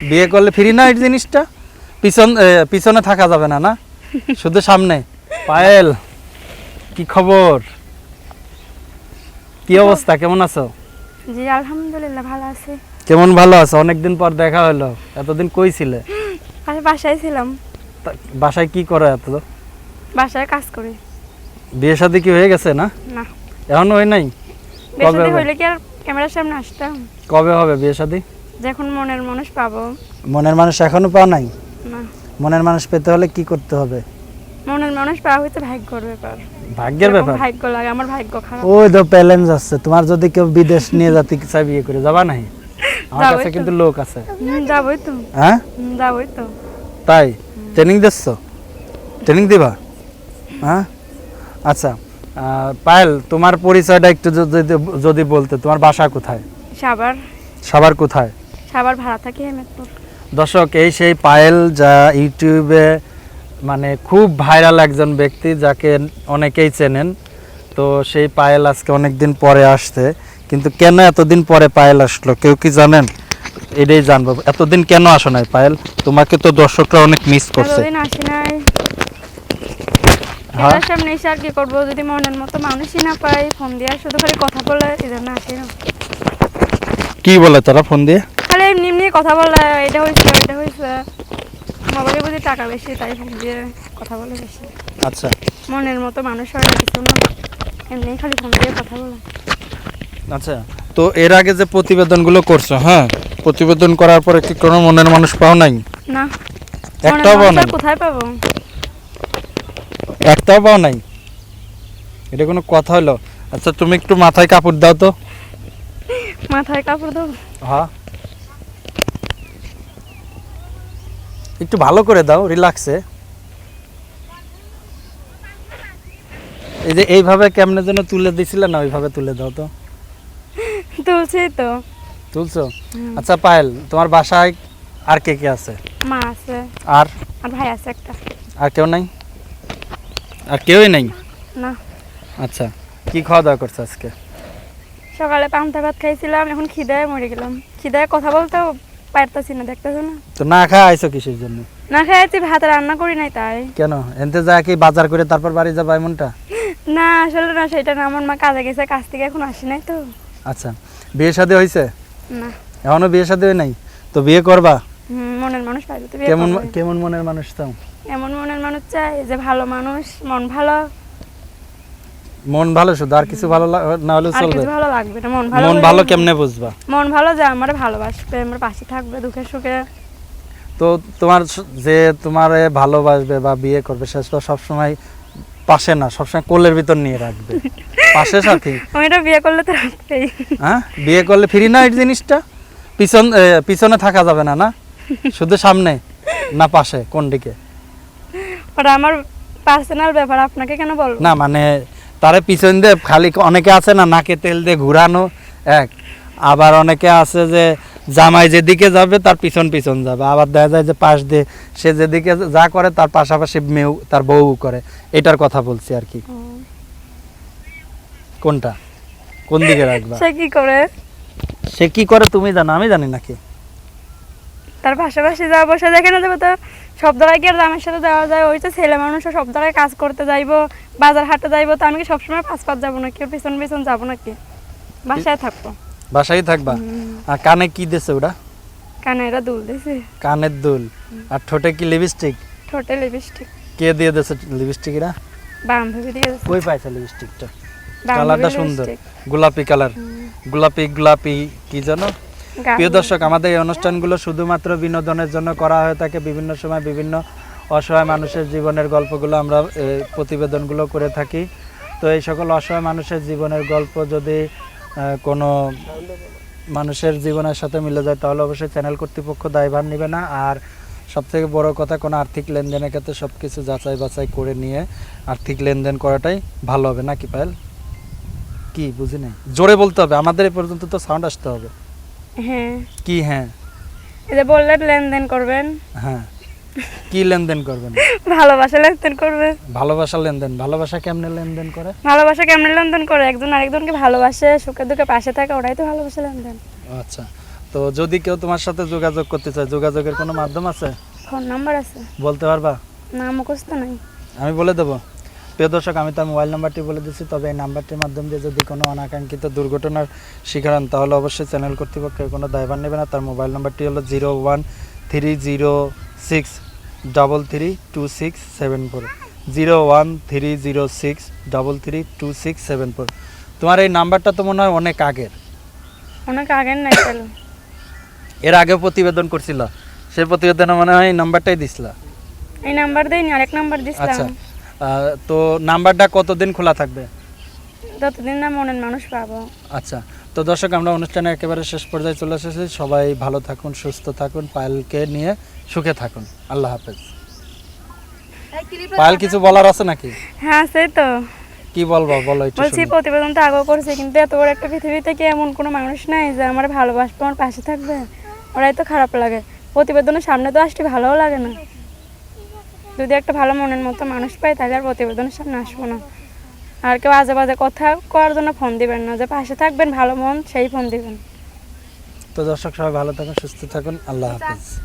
বিয়ে করলে ফ্রি না এই জিনিসটা? পিছনে থাকা যাবে না, না শুধু সামনে। পায়েল, কি খবর? কি অবস্থা, কেমন আছো? জি আলহামদুলিল্লাহ ভালো আছি। কেমন ভালো আছো? অনেকদিন পর দেখা হলো। এতদিন কই ছিলে? আমি বাসায় ছিলাম। বাসায় কি করো এত? বাসায় কাজ করি। বিয়ে শাদী কি হয়ে গেছে? না না, এখনো হয় নাই। বিয়ে কবে শাদী হবে? হইলে কি আর ক্যামেরার সামনে আসতাম? কবে হবে বিয়ে শাদী? যখন মনের মানুষ পাবো। মনের মানুষ এখনো পাওয়া নাই? না, মনের মানুষ পেতে হলে কি করতে হবে? মনের মানুষ পাওয়া হইতে ভাগ্যর ব্যাপার। ভাগ্যের ব্যাপার? ভাগ্য লাগে, আমার ভাগ্য খারাপ। ওই তো চ্যালেঞ্জ আছে, তোমার যদি কেউ বিদেশ নিয়ে যেতে চায় বিয়ে করে যাবা নাই? আমার যাবোই কাছে তো। কিন্তু লোক আছে। যাবই তো। হ্যাঁ যাবই তো। তাই ট্রেনিং দিচ্ছ? ট্রেনিং দিবা? হ্যাঁ আচ্ছা। পায়েল, তোমার পরিচয়টা একটু যদি বলতে। তোমার বাসা কোথায়? সাভার। সাভার কোথায়? সাভার ভাড়া থাকি হেমেদপুর। দর্শক, এই সেই পায়েল, যা ইউটিউবে মানে খুব ভাইরাল একজন ব্যক্তি, যাকে অনেকেই চেনেন। তো সেই পায়েল আজকে অনেকদিন পরে আসছে, কিন্তু কেন এতদিন পরে পায়েল আসলো কেউ কি জানেন? এটাই জানবো, এতদিন কেন আসো নাই পায়েল? তোমাকে তো দর্শকরা অনেক মিস করছে। এতদিন আসি নাই। হ্যাঁ? ক্যামেরার সামনে এসে আর কি করবো, যদি মনের মতো মানুষই না পাই, ফোন দিয়ে শুধু খালি কথা বলে, এই জন্য আসি না। কি বলে তারা ফোন দিয়ে? খালি এমনি এমনি কথা বলে, এটা হয়েছে এটা হয়েছে। মোবাইলে বুঝি টাকা বেশি, তাই ফোন দিয়ে কথা বলে বেশি। আচ্ছা মনের মতো মানুষ হয় না, কিছু না, এমনি খালি ফোন দিয়ে কথা বলে। আচ্ছা, তো এর আগে যে প্রতিবেদনগুলো করছো, হ্যাঁ, প্রতিবেদন করার পরে কি কোনো মনের মানুষ পাও নাই? না, একটাও পাও নাই? কোথায় পাবো? একটাও পাও নাই? এটা কোনো কথা হলো? আচ্ছা, তুমি একটু মাথায় কাপড় দাও তো। মাথায় কাপড় দেবো? হ্যাঁ, একটু ভালো করে দাও, রিল্যাক্সে। এই যে এইভাবে কেমনে যেন তুলে দিছিলে না, ওইভাবে তুলে দাও তো। তুলছি তো। তুলছো? আচ্ছা পায়েল, তোমার বাসায় আর কে কে আছে? মা আছে, আর আর ভাই আছে একটা। আর কেউ নাই? আর কেউই নাই? না। আচ্ছা, কি খাওয়া দাওয়া করছো আজকে? সকালে পান্তা ভাত খাইছিলাম, এখন খিদায় মরে গেলাম। খিদায় কথা বলতেও পারতেছি না, দেখতেছো না? তো না খাওয়া আইছো কিসের জন্য? না খাইছি, ভাত রান্না করি নাই তাই। কেন এনতে যা কি বাজার করে তারপর বাড়ি যাবা এমনটা? না আসলে না, সেটা না, আমার মা কাজে গেছে, কাজ থেকে এখন আসি নাই তো। আচ্ছা, বিয়ে শাদী হয়েছে? না। এখনো বিয়ে শাদী হয় নাই? তো বিয়ে করবা? মনের মানুষ পাইলে তো বিয়ে কেমন করবোই। কেমন মনের মানুষ চাও? এমন মনের মানুষ চাই যে ভালো মানুষ, মন ভালো। মন ভালো শুধু, আর কিছু ভালো না হলেও আর চলবে? কিছু ভালো লাগবে না, মন ভালো। মন ভালো কেমনে বুঝবা? মন ভালো যে আমার ভালোবাসবে, আমার পাশে থাকবে দুঃখে সুখে। তো তোমার যে তোমারে ভালোবাসবে বা বিয়ে করবে, সে তো সবসময় পাশে না, সবসময় কোলের ভিতর নিয়ে রাখবে। পাশে সাথে। আমি এটা বিয়ে করলে তো রাখবেই। হ্যাঁ, বিয়ে করলে ফ্রি না এই জিনিসটা? পিছনে থাকা যাবে না, না শুধু সামনে না পাশে, কোন দিকে? ওটা আমার পার্সোনাল ব্যাপার, আপনাকে কেন বলবো? না মানে তারে পিছন দিয়ে খালি, অনেকে আছে না নাকে তেল দিয়ে ঘুরানো এক, আবার অনেকে আছে যে জামাই যেদিকে যাবে তার পিছন পিছন যাবে, আবার দেখা যায় যে পাশ দিয়ে সে যেদিকে যা করে তার পাশাপাশি মেয়েও তার বউ করে। এটার কথা বলছি আর কি। কোনটা, কোন দিকে রাখবা? সে কি করে? সে কি করে তুমি জানো, আমি জানি নাকি? তার পাশাপাশি যাওয়া বসে দেখে না যাবো তো, সব জায়গায় কি আর দামের সাথে যাওয়া যায়? ওই তো ছেলে মানুষ, সব জায়গায় কাজ করতে যাইবো, বাজার হাটে যাইবো, তো আমি কি সবসময় পাঁচ যাবো নাকি, ওর পিছন পিছন যাবো নাকি? বাসায় থাকবো। বাসায় থাকবা? আর কানে কি দিছে ওটা? কানে এটা দুল দিছে। কানের দুল। আর ঠোঁটে কি লিপস্টিক? ঠোঁটে লিপস্টিক। কে দিয়ে দিয়েছে লিপস্টিক? এটা বান্ধবী দিয়ে দিছে। কই পাইছে লিপস্টিকটা? বান্ধবীর কালারটা সুন্দর, lipstick। গোলাপি কালার। গোলাপি গোলাপি কি জানো? গাঢ়। প্রিয় দর্শক, আমাদের এই অনুষ্ঠানগুলো শুধুমাত্র বিনোদনের জন্য করা হয়ে থাকে। বিভিন্ন সময় বিভিন্ন অসহায় মানুষের জীবনের গল্পগুলো আমরা প্রতিবেদনগুলো করে থাকি। তো এই সকল অসহায় মানুষের জীবনের গল্প যদি কোনো মানুষের জীবনের সাথে মিলে যায়, তাহলে অবশ্যই চ্যানেল কর্তৃপক্ষ দায়ভার নেবে না। আর সবথেকে বড় কথা, কোনো আর্থিক লেনদেনের ক্ষেত্রে সব কিছু যাচাই বাছাই করে নিয়ে আর্থিক লেনদেন করাটাই ভালো হবে, নাকি পায়েল? কি বুঝি নাই, জোরে বলতে হবে, আমাদের এ পর্যন্ত তো সাউন্ড আসতে হবে। হ্যাঁ। কি হ্যাঁ? এই যে বললেন লেনদেন করবেন। হ্যাঁ, কি লেনদেন করবেন? ভালোবাসা লেনদেন করবে। ভালোবাসা লেনদেন? ভালোবাসা কেমনে লেনদেন করে? ভালোবাসা কেমন লেনদেন করে? একজন আরেকজনকে ভালোবাসে, সুখে দুঃখে পাশে থাকে, ওটাই তো ভালোবাসা লেনদেন। আচ্ছা, তো যদি কেউ তোমার সাথে যোগাযোগ করতে চায়, যোগাযোগের কোনো মাধ্যম আছে? ফোন নাম্বার আছে? বলতে পারবা? না, মুখস্থ নাই। আমি বলে দেবো। প্রিয় দর্শক, আমি তার মোবাইল নাম্বারটি বলে দিচ্ছি, তবে এই নাম্বারটির মাধ্যম দিয়ে যদি কোনো অনাকাঙ্ক্ষিত দুর্ঘটনার শিকার হন তাহলে অবশ্যই চ্যানেল কর্তৃপক্ষের কোনো দায়ভার নেবে না। তার মোবাইল নাম্বারটি হলো 01306332674, 01306332674। তোমার এই নাম্বারটা তো মনে হয় অনেক আগের। অনেক আগের নাই তাহলে। এর আগে প্রতিবেদন করছিল, সেই প্রতিবেদনে মনে হয় এই নাম্বারটাই দিছিলা। এই নাম্বার দেয়নি, আরেক নাম্বার দিছিলাম। আচ্ছা, তো নাম্বারটা কতদিন খোলা থাকবে? যতদিন না মনের মানুষ পাবো। আচ্ছা, তো দর্শক, আমরা অনুষ্ঠানে একেবারে শেষ পর্যায়ে চলে এসেছি। সবাই ভালো থাকুন, সুস্থ থাকুন, পায়েলকে নিয়ে সুখে থাকুন। আল্লাহ হাফেজ। পায়েল, কিছু বলার আছে নাকি? হ্যাঁ, সেই তো কি বলবো, বলো একটু বলছি। শুনি। প্রতিবেদন তো আগেও করছে, কিন্তু এত বড় একটা পৃথিবী থেকে এমন কোনো মানুষ নাই যে আমার ভালোবাসবে, আমার পাশে থাকবে। ওরাই তো খারাপ লাগে। প্রতিবেদনের সামনে তো আসতে ভালোও লাগে না। যদি একটা ভালো মনের মতো মানুষ পাই তাহলে আর প্রতিবেদনের সামনে আসবো না। আর কেউ আজে বাজে কথা করার জন্য ফোন দিবেন না, যে পাশে থাকবেন ভালো মন সেই ফোন দিবেন। তো দর্শক, সবাই ভালো থাকুন, সুস্থ থাকুন। আল্লাহ হাফেজ।